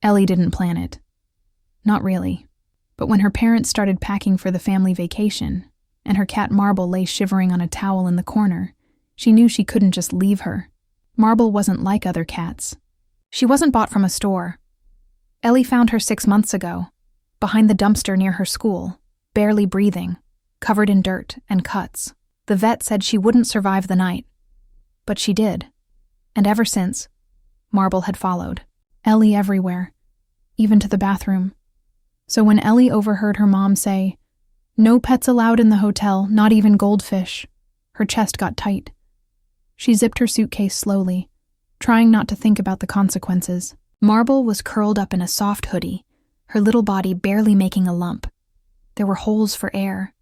Ellie didn't plan it. Not really. But when her parents started packing for the family vacation, and her cat Marble lay shivering on a towel in the corner, she knew she couldn't just leave her. Marble wasn't like other cats. She wasn't bought from a store. Ellie found her 6 months ago, behind the dumpster near her school, barely breathing, covered in dirt and cuts. The vet said she wouldn't survive the night. But she did. And ever since, Marble had followed. Ellie everywhere, even to the bathroom. So when Ellie overheard her mom say, "No pets allowed in the hotel, not even goldfish," her chest got tight. She zipped her suitcase slowly, trying not to think about the consequences. Marble was curled up in a soft hoodie, her little body barely making a lump. There were holes for air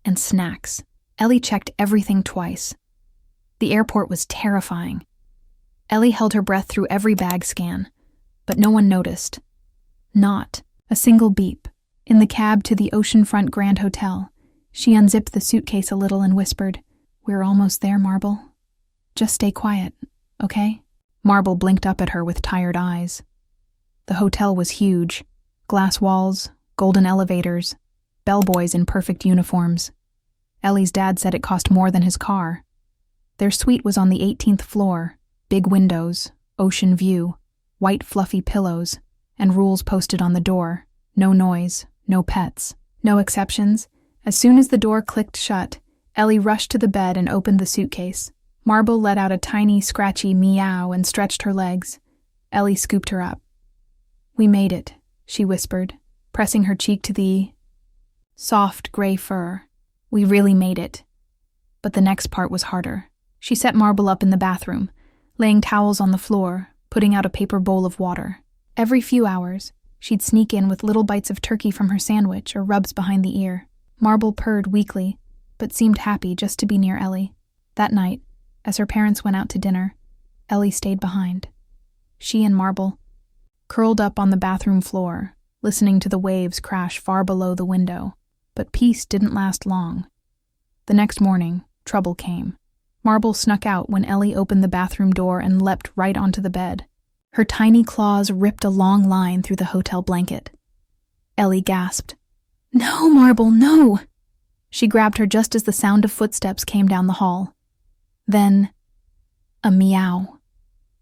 and snacks. Ellie checked everything twice. The airport was terrifying. Ellie held her breath through every bag scan, but no one noticed. Not a single beep. In the cab to the oceanfront Grand Hotel, she unzipped the suitcase a little and whispered, "We're almost there, Marble. Just stay quiet, okay?" Marble blinked up at her with tired eyes. The hotel was huge. Glass walls, golden elevators, bellboys in perfect uniforms. Ellie's dad said it cost more than his car. Their suite was on the 18th floor, big windows, ocean view, white fluffy pillows, and rules posted on the door. No noise, no pets, no exceptions. As soon as the door clicked shut, Ellie rushed to the bed and opened the suitcase. Marble let out a tiny, scratchy meow and stretched her legs. Ellie scooped her up. "We made it," she whispered, pressing her cheek to the soft gray fur. "We really made it." But the next part was harder. She set Marble up in the bathroom, laying towels on the floor, putting out a paper bowl of water. Every few hours, she'd sneak in with little bites of turkey from her sandwich or rubs behind the ear. Marble purred weakly, but seemed happy just to be near Ellie. That night, as her parents went out to dinner, Ellie stayed behind. She and Marble, curled up on the bathroom floor, listening to the waves crash far below the window. But peace didn't last long. The next morning, trouble came. Marble snuck out when Ellie opened the bathroom door and leapt right onto the bed. Her tiny claws ripped a long line through the hotel blanket. Ellie gasped. "No, Marble, no!" She grabbed her just as the sound of footsteps came down the hall. Then, a meow.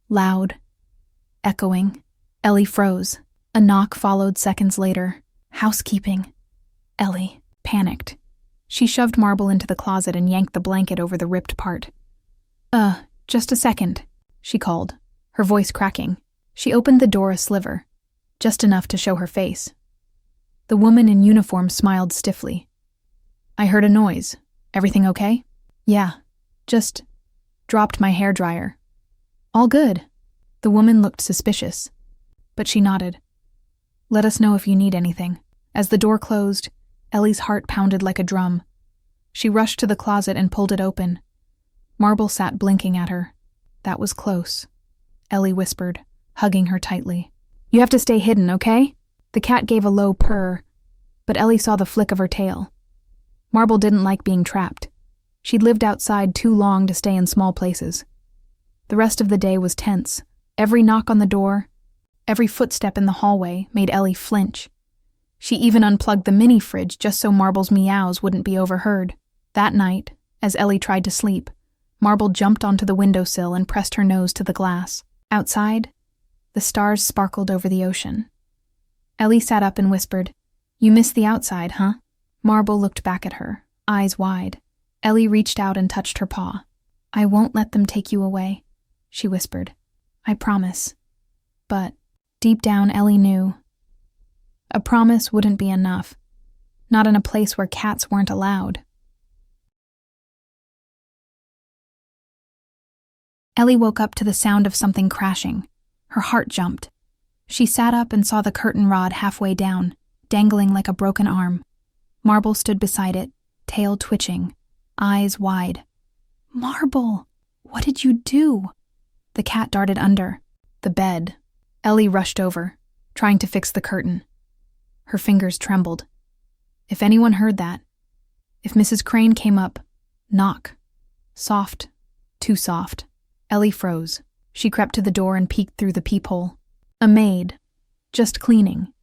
Loud, echoing. Ellie froze. A knock followed seconds later. Housekeeping. Ellie panicked. She shoved Marble into the closet and yanked the blanket over the ripped part. Just a second," she called, her voice cracking. She opened the door a sliver, just enough to show her face. The woman in uniform smiled stiffly. "I heard a noise. Everything okay?" "Yeah, just dropped my hairdryer." "All good." The woman looked suspicious, but she nodded. "Let us know if you need anything." As the door closed, Ellie's heart pounded like a drum. She rushed to the closet and pulled it open. Marble sat blinking at her. "That was close," Ellie whispered, hugging her tightly. "You have to stay hidden, okay?" The cat gave a low purr, but Ellie saw the flick of her tail. Marble didn't like being trapped. She'd lived outside too long to stay in small places. The rest of the day was tense. Every knock on the door, every footstep in the hallway made Ellie flinch. She even unplugged the mini fridge just so Marble's meows wouldn't be overheard. That night, as Ellie tried to sleep, Marble jumped onto the windowsill and pressed her nose to the glass. Outside, the stars sparkled over the ocean. Ellie sat up and whispered, "You missed the outside, huh?" Marble looked back at her, eyes wide. Ellie reached out and touched her paw. "I won't let them take you away," she whispered. "I promise." But, deep down, Ellie knew. A promise wouldn't be enough. Not in a place where cats weren't allowed. Ellie woke up to the sound of something crashing. Her heart jumped. She sat up and saw the curtain rod halfway down, dangling like a broken arm. Marble stood beside it, tail twitching, eyes wide. "Marble, what did you do?" The cat darted under. The bed. Ellie rushed over, trying to fix the curtain. Her fingers trembled. If anyone heard that, if Mrs. Crane came up, knock. Soft, too soft. Ellie froze. She crept to the door and peeked through the peephole. A maid, Just cleaning.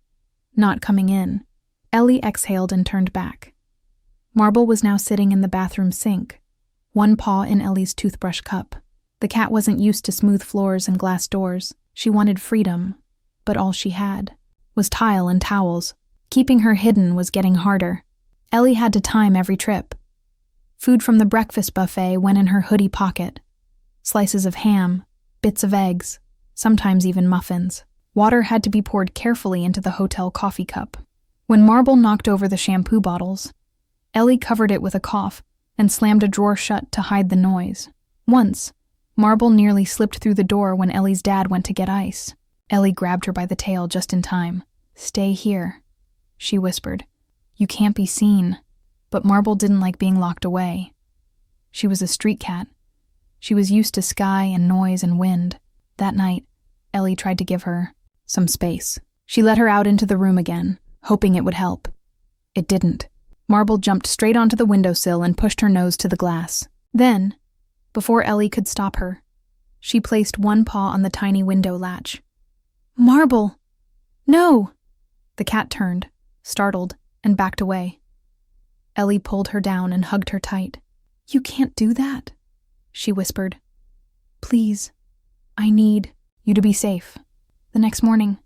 Not coming in. Ellie exhaled and turned back. Marble was now sitting in the bathroom sink, one paw in Ellie's toothbrush cup. The cat wasn't used to smooth floors and glass doors. She wanted freedom, but all she had was tile and towels. Keeping her hidden was getting harder. Ellie had to time every trip. Food from the breakfast buffet went in her hoodie pocket. Slices of ham, bits of eggs, sometimes even muffins. Water had to be poured carefully into the hotel coffee cup. When Marble knocked over the shampoo bottles, Ellie covered it with a cough and slammed a drawer shut to hide the noise. Once, Marble nearly slipped through the door when Ellie's dad went to get ice. Ellie grabbed her by the tail just in time. "Stay here," she whispered. "You can't be seen." But Marble didn't like being locked away. She was a street cat. She was used to sky and noise and wind. That night, Ellie tried to give her some space. She let her out into the room again, hoping it would help. It didn't. Marble jumped straight onto the windowsill and pushed her nose to the glass. Then, before Ellie could stop her, she placed one paw on the tiny window latch. "Marble! No!" The cat turned, startled, and backed away. Ellie pulled her down and hugged her tight. "You can't do that," she whispered. "Please, I need you to be safe." The next morning,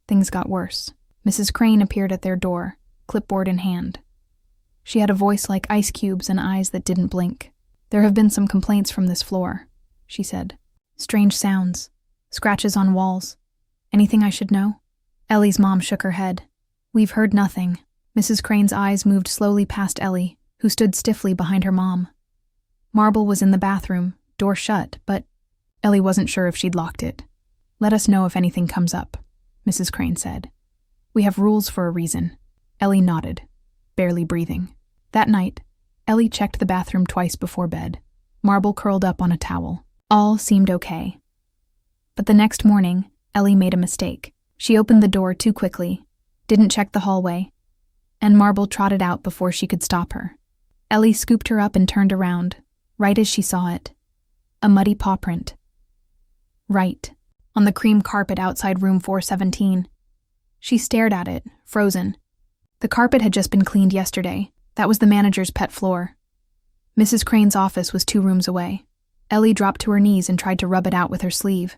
things got worse. Mrs. Crane appeared at their door, clipboard in hand. She had a voice like ice cubes and eyes that didn't blink. "There have been some complaints from this floor," she said. "Strange sounds, scratches on walls. Anything I should know?" Ellie's mom shook her head. "We've heard nothing." Mrs. Crane's eyes moved slowly past Ellie, who stood stiffly behind her mom. Marble was in the bathroom, door shut, but Ellie wasn't sure if she'd locked it. "Let us know if anything comes up," Mrs. Crane said. "We have rules for a reason." Ellie nodded, barely breathing. That night, Ellie checked the bathroom twice before bed. Marble curled up on a towel. All seemed okay. But the next morning, Ellie made a mistake. She opened the door too quickly, didn't check the hallway, and Marble trotted out before she could stop her. Ellie scooped her up and turned around, right as she saw it. A muddy paw print. Right, on the cream carpet outside room 417. She stared at it, frozen. The carpet had just been cleaned yesterday. That was the manager's pet floor. Mrs. Crane's office was 2 rooms away. Ellie dropped to her knees and tried to rub it out with her sleeve.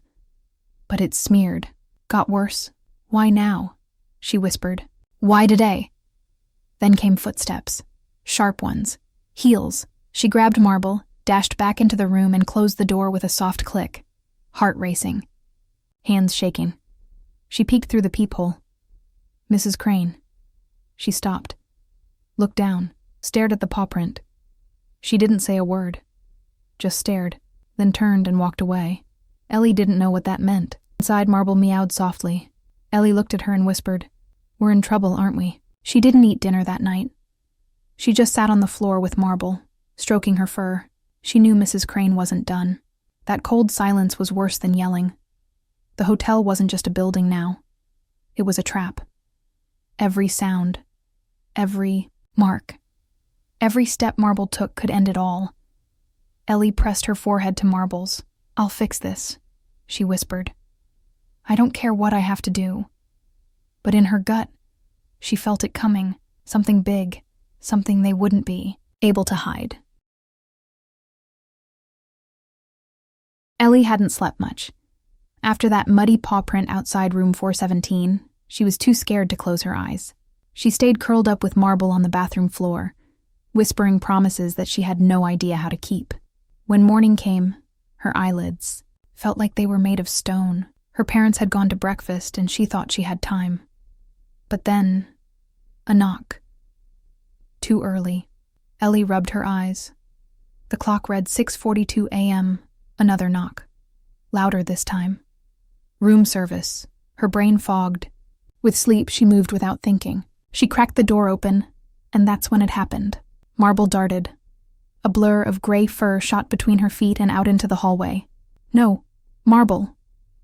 But it smeared. Got worse. "Why now?" she whispered. "Why today?" Then came footsteps. Sharp ones. Heels. She grabbed Marble, dashed back into the room and closed the door with a soft click. Heart racing. Hands shaking. She peeked through the peephole. Mrs. Crane. She stopped. Looked down. Stared at the paw print. She didn't say a word. Just stared, then turned and walked away. Ellie didn't know what that meant. Inside, Marble meowed softly. Ellie looked at her and whispered, "We're in trouble, aren't we?" She didn't eat dinner that night. She just sat on the floor with Marble, stroking her fur. She knew Mrs. Crane wasn't done. That cold silence was worse than yelling. The hotel wasn't just a building now. It was a trap. Every sound, every mark, every step Marble took could end it all. Ellie pressed her forehead to Marble's. "I'll fix this," she whispered. "I don't care what I have to do." But in her gut, she felt it coming, something big, something they wouldn't be able to hide. Ellie hadn't slept much. After that muddy paw print outside room 417, she was too scared to close her eyes. She stayed curled up with Marble on the bathroom floor, whispering promises that she had no idea how to keep. When morning came, her eyelids felt like they were made of stone. Her parents had gone to breakfast and she thought she had time. But then, a knock. Too early. Ellie rubbed her eyes. The clock read 6:42 a.m. Another knock. Louder this time. Room service. Her brain fogged. With sleep, she moved without thinking. She cracked the door open, and that's when it happened. Marble darted. A blur of gray fur shot between her feet and out into the hallway. No, Marble.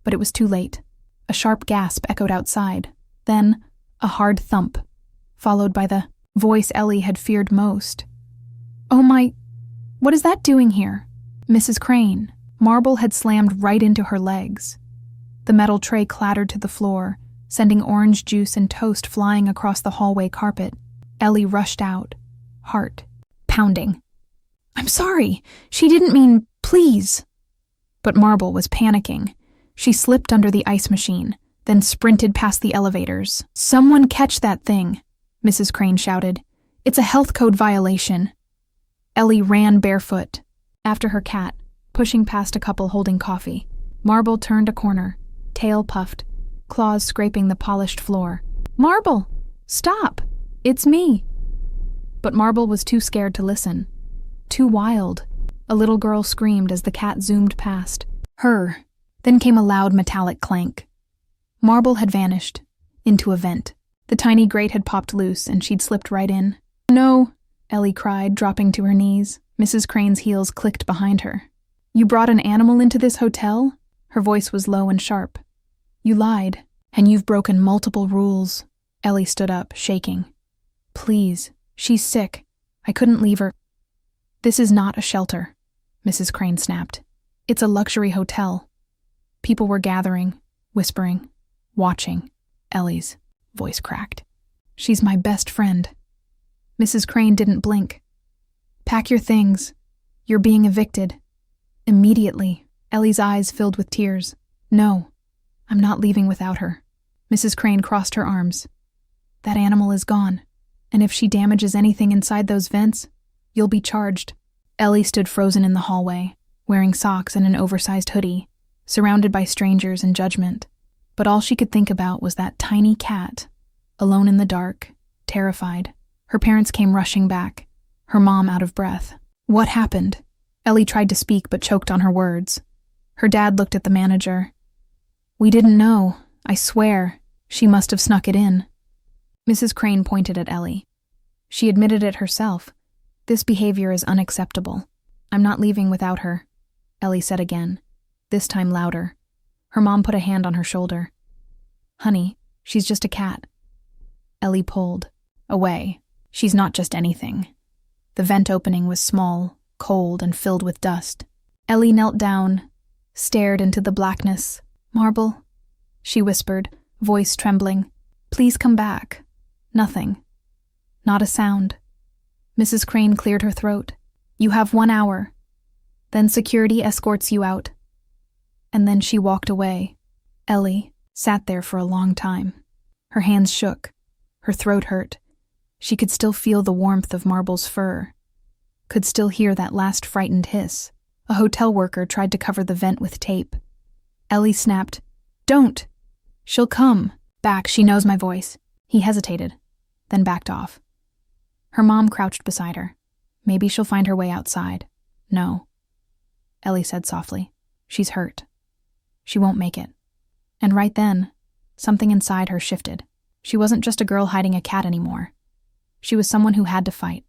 But it was too late. A sharp gasp echoed outside. Then, a hard thump, followed by the voice Ellie had feared most. "Oh my, what is that doing here?" Mrs. Crane. Marble had slammed right into her legs. The metal tray clattered to the floor, sending orange juice and toast flying across the hallway carpet. Ellie rushed out, heart pounding. "I'm sorry. She didn't mean, please." But Marble was panicking. She slipped under the ice machine, then sprinted past the elevators. "Someone catch that thing," Mrs. Crane shouted. "It's a health code violation." Ellie ran barefoot after her cat, pushing past a couple holding coffee. Marble turned a corner, tail puffed, claws scraping the polished floor. "Marble, stop! It's me." But Marble was too scared to listen. Too wild. A little girl screamed as the cat zoomed past her. Then came a loud metallic clank. Marble had vanished, into a vent. The tiny grate had popped loose and she'd slipped right in. "No," Ellie cried, dropping to her knees. Mrs. Crane's heels clicked behind her. "You brought an animal into this hotel?" Her voice was low and sharp. "You lied, and you've broken multiple rules." Ellie stood up, shaking. "Please, she's sick. I couldn't leave her." "This is not a shelter," Mrs. Crane snapped. "It's a luxury hotel." People were gathering, whispering, watching. Ellie's voice cracked. "She's my best friend." Mrs. Crane didn't blink. "Pack your things. You're being evicted." Immediately, Ellie's eyes filled with tears. "No, I'm not leaving without her." Mrs. Crane crossed her arms. "That animal is gone, and if she damages anything inside those vents, you'll be charged." Ellie stood frozen in the hallway, wearing socks and an oversized hoodie, surrounded by strangers and judgment. But all she could think about was that tiny cat, alone in the dark, terrified. Her parents came rushing back, her mom out of breath. "What happened?" Ellie tried to speak but choked on her words. Her dad looked at the manager. "We didn't know. I swear. She must have snuck it in." Mrs. Crane pointed at Ellie. She admitted it herself. "This behavior is unacceptable. I'm not leaving without her," Ellie said again, this time louder. Her mom put a hand on her shoulder. "Honey, she's just a cat." Ellie pulled away. "She's not just anything." The vent opening was small, cold, and filled with dust. Ellie knelt down, stared into the blackness. "Marble," she whispered, voice trembling. "Please come back." Nothing. Not a sound. Mrs. Crane cleared her throat. "You have 1 hour. Then security escorts you out." And then she walked away. Ellie sat there for a long time. Her hands shook. Her throat hurt. She could still feel the warmth of Marble's fur. Could still hear that last frightened hiss. A hotel worker tried to cover the vent with tape. Ellie snapped, "Don't! She'll come. Back, she knows my voice." He hesitated, then backed off. Her mom crouched beside her. "Maybe she'll find her way outside." "No," Ellie said softly. "She's hurt. She won't make it." And right then, something inside her shifted. She wasn't just a girl hiding a cat anymore. She was someone who had to fight,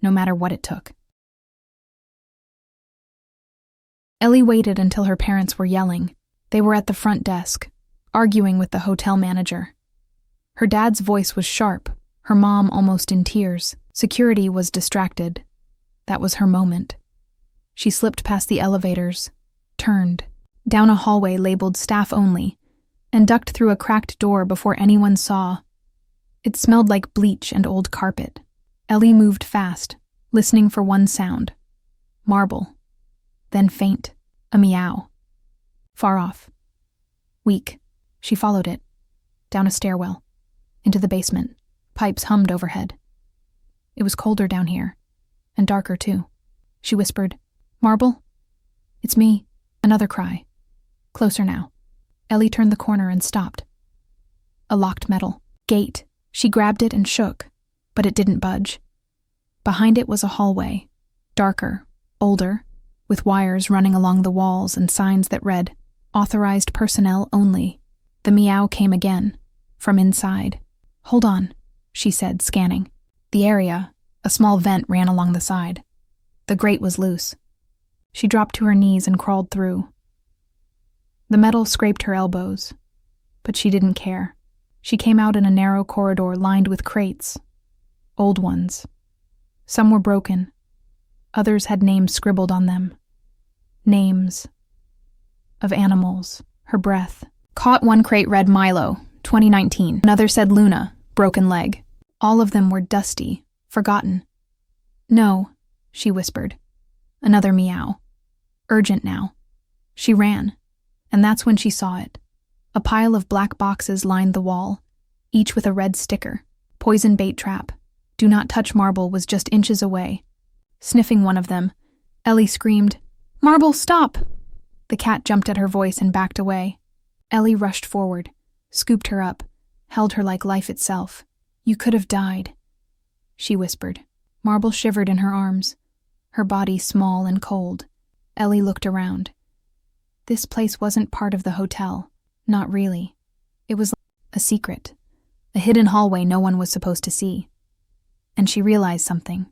no matter what it took. Ellie waited until her parents were yelling. They were at the front desk, arguing with the hotel manager. Her dad's voice was sharp, her mom almost in tears. Security was distracted. That was her moment. She slipped past the elevators, turned, down a hallway labeled staff only, and ducked through a cracked door before anyone saw. It smelled like bleach and old carpet. Ellie moved fast, listening for one sound. Marble. Then faint, a meow. Far off. Weak. She followed it. Down a stairwell. Into the basement. Pipes hummed overhead. It was colder down here. And darker, too. She whispered, "Marble? It's me." Another cry. Closer now. Ellie turned the corner and stopped. A locked metal gate. She grabbed it and shook, but it didn't budge. Behind it was a hallway. Darker, older, with wires running along the walls and signs that read, "Authorized personnel only." The meow came again, from inside. "Hold on," she said, scanning. The area, a small vent ran along the side. The grate was loose. She dropped to her knees and crawled through. The metal scraped her elbows, but she didn't care. She came out in a narrow corridor lined with crates. Old ones. Some were broken. Others had names scribbled on them. Names of animals. Her breath. Caught one crate read Milo, 2019. Another said Luna, broken leg. All of them were dusty, forgotten. No, she whispered. Another meow. Urgent now. She ran, and that's when she saw it. A pile of black boxes lined the wall, each with a red sticker. Poison bait trap. Do not touch Marble was just inches away. Sniffing one of them, Ellie screamed, "Marble, stop!" The cat jumped at her voice and backed away. Ellie rushed forward, scooped her up, held her like life itself. "You could have died," she whispered. Marble shivered in her arms, her body small and cold. Ellie looked around. This place wasn't part of the hotel. Not really. It was a secret, a hidden hallway no one was supposed to see. And she realized something.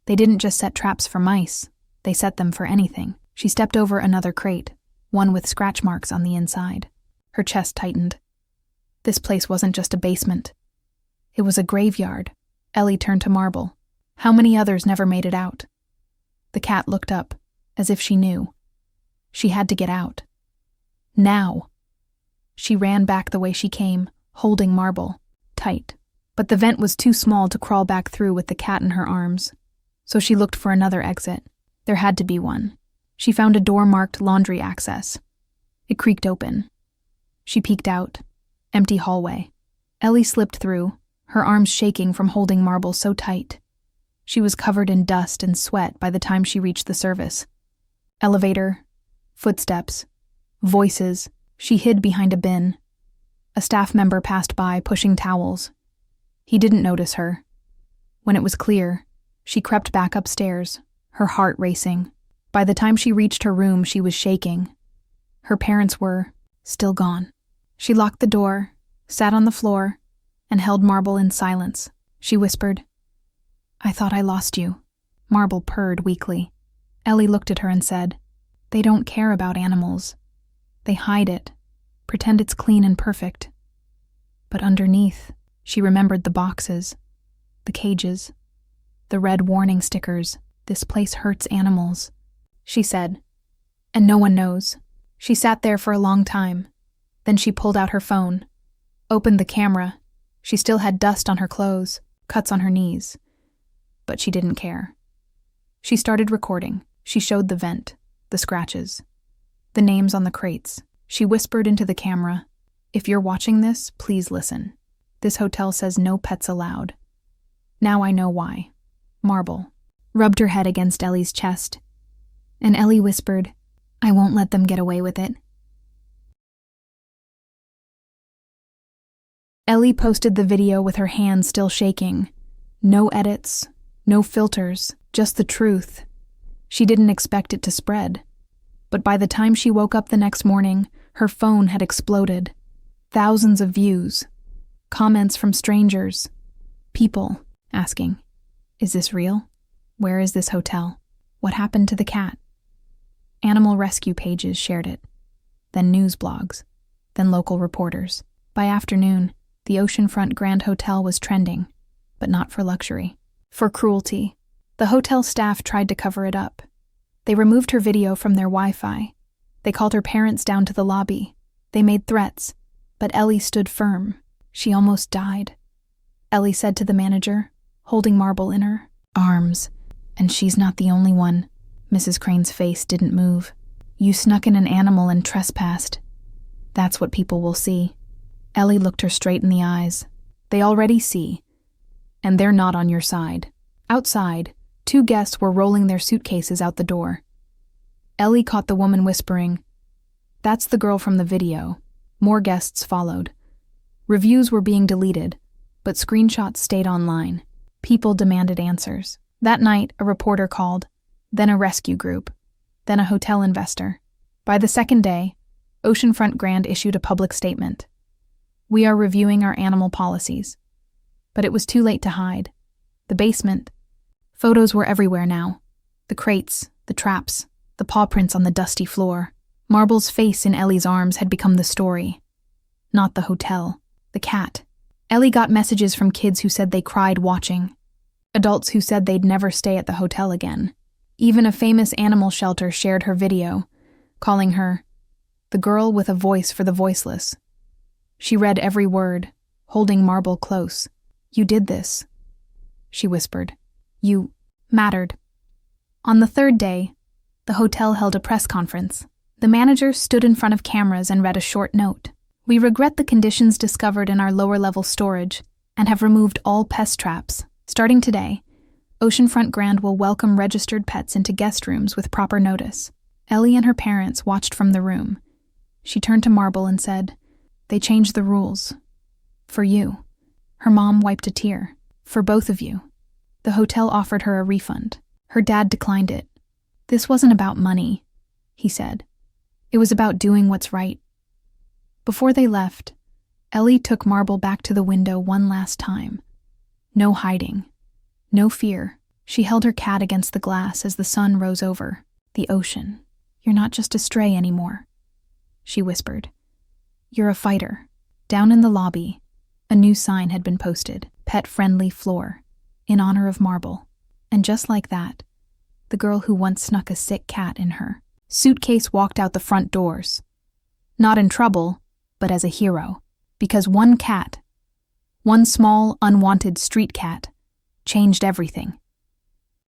They didn't just set traps for mice, they set them for anything. She stepped over another crate, one with scratch marks on the inside. Her chest tightened. This place wasn't just a basement. It was a graveyard. Ellie turned to Marble. How many others never made it out? The cat looked up, as if she knew. She had to get out. Now. She ran back the way she came, holding Marble, tight. But the vent was too small to crawl back through with the cat in her arms. So she looked for another exit. There had to be one. She found a door marked laundry access. It creaked open. She peeked out. Empty hallway. Ellie slipped through, her arms shaking from holding Marble so tight. She was covered in dust and sweat by the time she reached the service. Elevator, footsteps, voices. She hid behind a bin. A staff member passed by, pushing towels. He didn't notice her. When it was clear, she crept back upstairs, her heart racing. By the time she reached her room, she was shaking. Her parents were still gone. She locked the door, sat on the floor, and held Marble in silence. She whispered, "I thought I lost you." Marble purred weakly. Ellie looked at her and said, "They don't care about animals. They hide it, pretend it's clean and perfect. But underneath," she remembered the boxes, the cages, the red warning stickers. "This place hurts animals," she said. "And no one knows." She sat there for a long time. Then she pulled out her phone, opened the camera. She still had dust on her clothes, cuts on her knees. But she didn't care. She started recording. She showed the vent, the scratches, the names on the crates. She whispered into the camera, "If you're watching this, please listen. This hotel says no pets allowed. Now I know why." Marble rubbed her head against Ellie's chest, and Ellie whispered, "I won't let them get away with it." Ellie posted the video with her hands still shaking. No edits, no filters, just the truth. She didn't expect it to spread. But by the time she woke up the next morning, her phone had exploded. Thousands of views. Comments from strangers. People asking, "Is this real? Where is this hotel? What happened to the cat?" Animal rescue pages shared it. Then news blogs. Then local reporters. By afternoon, the oceanfront Grand Hotel was trending, but not for luxury. For cruelty. The hotel staff tried to cover it up. They removed her video from their Wi-Fi. They called her parents down to the lobby. They made threats, but Ellie stood firm. She almost died. Ellie said to the manager, holding Marble in her arms, "And she's not the only one." Mrs. Crane's face didn't move. "You snuck in an animal and trespassed. That's what people will see." Ellie looked her straight in the eyes. "They already see. And they're not on your side." Outside, 2 guests were rolling their suitcases out the door. Ellie caught the woman whispering, "That's the girl from the video." More guests followed. Reviews were being deleted, but screenshots stayed online. People demanded answers. That night, a reporter called, then a rescue group, then a hotel investor. By the second day, Oceanfront Grand issued a public statement. "We are reviewing our animal policies." But it was too late to hide. The basement. Photos were everywhere now. The crates, the traps, the paw prints on the dusty floor. Marble's face in Ellie's arms had become the story. Not the hotel. The cat. Ellie got messages from kids who said they cried watching. Adults who said they'd never stay at the hotel again. Even a famous animal shelter shared her video, calling her the girl with a voice for the voiceless. She read every word, holding Marble close. "You did this," she whispered. "You mattered." On the third day, the hotel held a press conference. The manager stood in front of cameras and read a short note. "We regret the conditions discovered in our lower-level storage and have removed all pest traps. Starting today, Oceanfront Grand will welcome registered pets into guest rooms with proper notice." Ellie and her parents watched from the room. She turned to Marble and said, "They changed the rules. For you." Her mom wiped a tear. "For both of you." The hotel offered her a refund. Her dad declined it. "This wasn't about money," he said. "It was about doing what's right." Before they left, Ellie took Marble back to the window one last time. No hiding. No fear. She held her cat against the glass as the sun rose over the ocean. "You're not just a stray anymore," she whispered. "You're a fighter." Down in the lobby, a new sign had been posted, "Pet-friendly floor," in honor of Marble. And just like that, the girl who once snuck a sick cat in her suitcase walked out the front doors. Not in trouble, but as a hero. Because one cat, one small, unwanted street cat, changed everything.